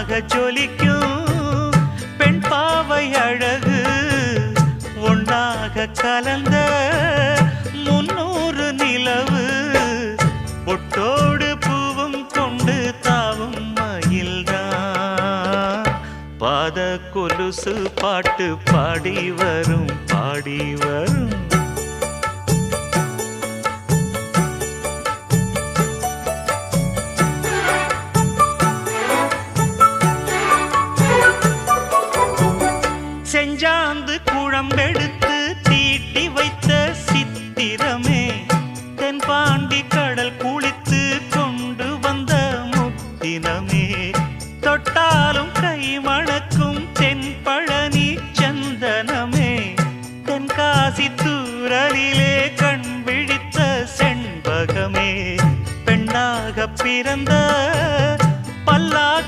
பொன்னாக ஜொலிக்கும் பெண் பாவை அழகு ஒன்னாக கலந்த 300 நிலவு பொட்டோடு பூவும் கொண்டு தாவும் மயில்தான் பாத கொலுசு பாட்டு பாடி வரும் பாடி வரும் செஞ்சாந்து குழம்பெடுத்து தீட்டி வைத்த சித்திரமே தென்பாண்டி கடல் குளித்து கொண்டு வந்த முத்தினமே தொட்டாலும் கை மணக்கும் தென்பழனி சந்தனமே தென்காசி தூரலிலே கண் விழித்த செண்பகமே பெண்ணாக பிறந்த